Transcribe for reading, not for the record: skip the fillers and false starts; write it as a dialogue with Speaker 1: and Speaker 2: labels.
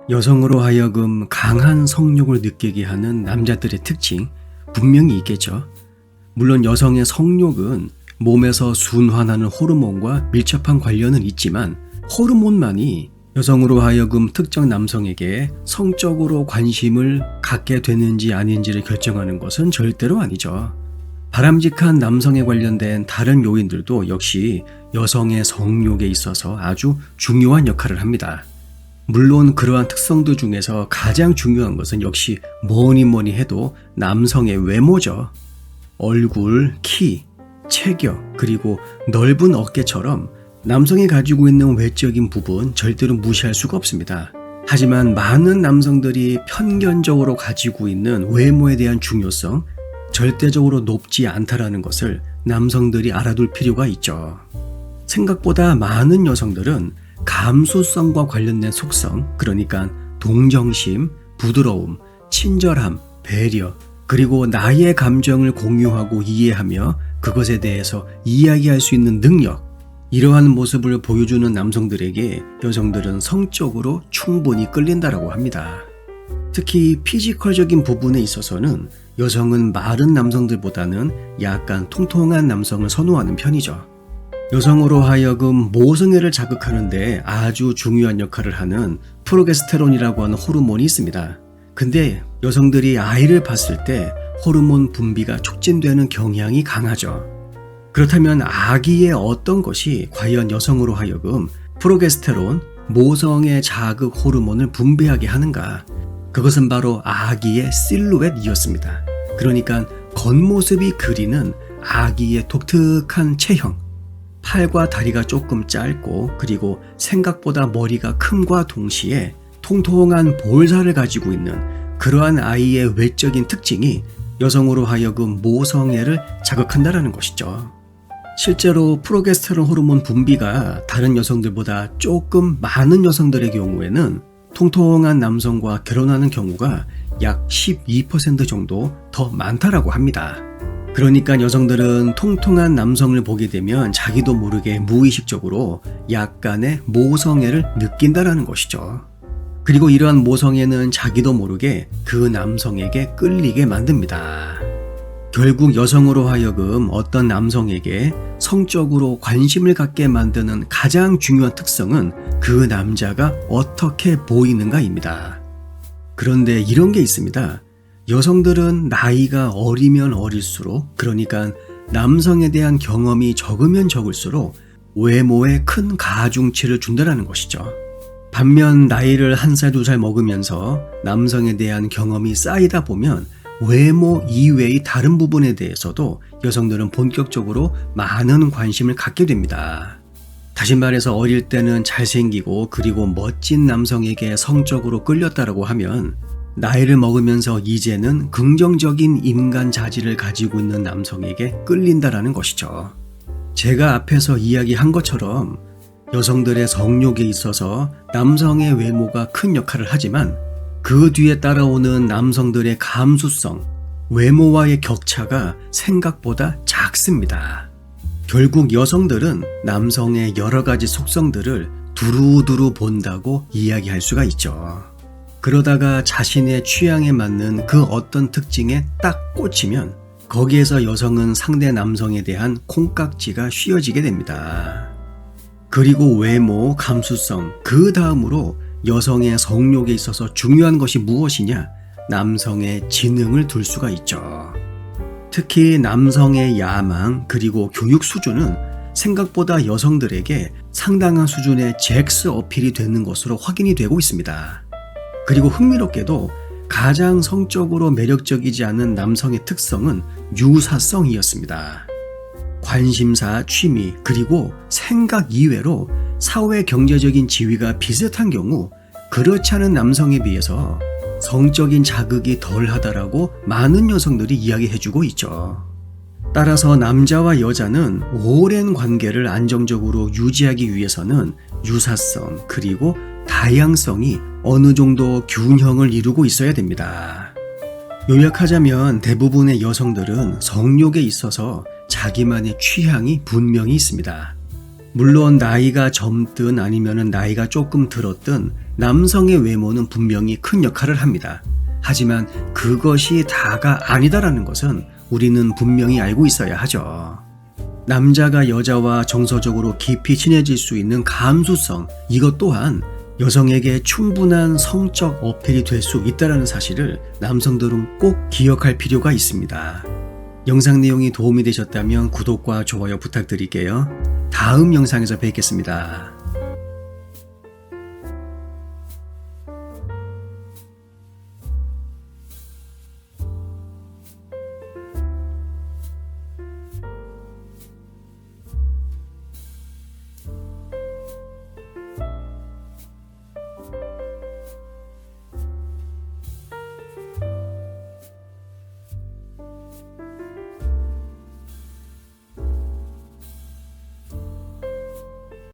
Speaker 1: 여성으로 하여금 강한 성욕을 느끼게 하는 남자들의 특징 분명히 있겠죠. 물론 여성의 성욕은 몸에서 순환하는 호르몬과 밀접한 관련은 있지만 호르몬만이 여성으로 하여금 특정 남성에게 성적으로 관심을 갖게 되는지 아닌지를 결정하는 것은 절대로 아니죠. 바람직한 남성에 관련된 다른 요인들도 역시 여성의 성욕에 있어서 아주 중요한 역할을 합니다. 물론 그러한 특성들 중에서 가장 중요한 것은 역시 뭐니 해도 남성의 외모죠. 얼굴, 키, 체격, 그리고 넓은 어깨처럼 남성이 가지고 있는 외적인 부분 절대로 무시할 수가 없습니다. 하지만 많은 남성들이 편견적으로 가지고 있는 외모에 대한 중요성, 절대적으로 높지 않다라는 것을 남성들이 알아둘 필요가 있죠. 생각보다 많은 여성들은 감수성과 관련된 속성, 그러니까 동정심, 부드러움, 친절함, 배려, 그리고 나의 감정을 공유하고 이해하며 그것에 대해서 이야기할 수 있는 능력, 이러한 모습을 보여주는 남성들에게 여성들은 성적으로 충분히 끌린다라고 합니다. 특히 피지컬적인 부분에 있어서는 여성은 마른 남성들보다는 약간 통통한 남성을 선호하는 편이죠. 여성으로 하여금 모성애를 자극하는데 아주 중요한 역할을 하는 프로게스테론이라고 하는 호르몬이 있습니다. 근데 여성들이 아이를 봤을 때 호르몬 분비가 촉진되는 경향이 강하죠. 그렇다면 아기의 어떤 것이 과연 여성으로 하여금 프로게스테론, 모성애 자극 호르몬을 분비하게 하는가? 그것은 바로 아기의 실루엣이었습니다. 그러니까 겉모습이 그리는 아기의 독특한 체형, 팔과 다리가 조금 짧고 그리고 생각보다 머리가 큼과 동시에 통통한 볼살을 가지고 있는 그러한 아이의 외적인 특징이 여성으로 하여금 모성애를 자극한다는 것이죠. 실제로 프로게스테론 호르몬 분비가 다른 여성들보다 조금 많은 여성들의 경우에는 통통한 남성과 결혼하는 경우가 약 12% 정도 더 많다라고 합니다. 그러니까 여성들은 통통한 남성을 보게 되면 자기도 모르게 무의식적으로 약간의 모성애를 느낀다라는 것이죠. 그리고 이러한 모성애는 자기도 모르게 그 남성에게 끌리게 만듭니다. 결국 여성으로 하여금 어떤 남성에게 성적으로 관심을 갖게 만드는 가장 중요한 특성은 그 남자가 어떻게 보이는가입니다. 그런데 이런 게 있습니다. 여성들은 나이가 어리면 어릴수록, 그러니까 남성에 대한 경험이 적으면 적을수록 외모에 큰 가중치를 준다는 것이죠. 반면 나이를 1살, 2살 먹으면서 남성에 대한 경험이 쌓이다 보면 외모 이외의 다른 부분에 대해서도 여성들은 본격적으로 많은 관심을 갖게 됩니다. 다시 말해서 어릴 때는 잘생기고 그리고 멋진 남성에게 성적으로 끌렸다라고 하면 나이를 먹으면서 이제는 긍정적인 인간 자질을 가지고 있는 남성에게 끌린다라는 것이죠. 제가 앞에서 이야기한 것처럼 여성들의 성욕에 있어서 남성의 외모가 큰 역할을 하지만 그 뒤에 따라오는 남성들의 감수성, 외모와의 격차가 생각보다 작습니다. 결국 여성들은 남성의 여러 가지 속성들을 두루두루 본다고 이야기할 수가 있죠. 그러다가 자신의 취향에 맞는 그 어떤 특징에 딱 꽂히면 거기에서 여성은 상대 남성에 대한 콩깍지가 휘어지게 됩니다. 그리고 외모, 감수성, 그 다음으로 여성의 성욕에 있어서 중요한 것이 무엇이냐? 남성의 지능을 둘 수가 있죠. 특히 남성의 야망 그리고 교육 수준은 생각보다 여성들에게 상당한 수준의 섹스 어필이 되는 것으로 확인이 되고 있습니다. 그리고 흥미롭게도 가장 성적으로 매력적이지 않은 남성의 특성은 유사성이었습니다. 관심사, 취미, 그리고 생각 이외로 사회 경제적인 지위가 비슷한 경우 그렇지 않은 남성에 비해서 성적인 자극이 덜하다라고 많은 여성들이 이야기해주고 있죠. 따라서 남자와 여자는 오랜 관계를 안정적으로 유지하기 위해서는 유사성 그리고 다양성이 어느 정도 균형을 이루고 있어야 됩니다. 요약하자면 대부분의 여성들은 성욕에 있어서 자기만의 취향이 분명히 있습니다. 물론 나이가 젊든 아니면 나이가 조금 들었든 남성의 외모는 분명히 큰 역할을 합니다. 하지만 그것이 다가 아니다라는 것은 우리는 분명히 알고 있어야 하죠. 남자가 여자와 정서적으로 깊이 친해질 수 있는 감수성, 이것 또한 여성에게 충분한 성적 어필이 될 수 있다는 사실을 남성들은 꼭 기억할 필요가 있습니다. 영상 내용이 도움이 되셨다면 구독과 좋아요 부탁드릴게요. 다음 영상에서 뵙겠습니다.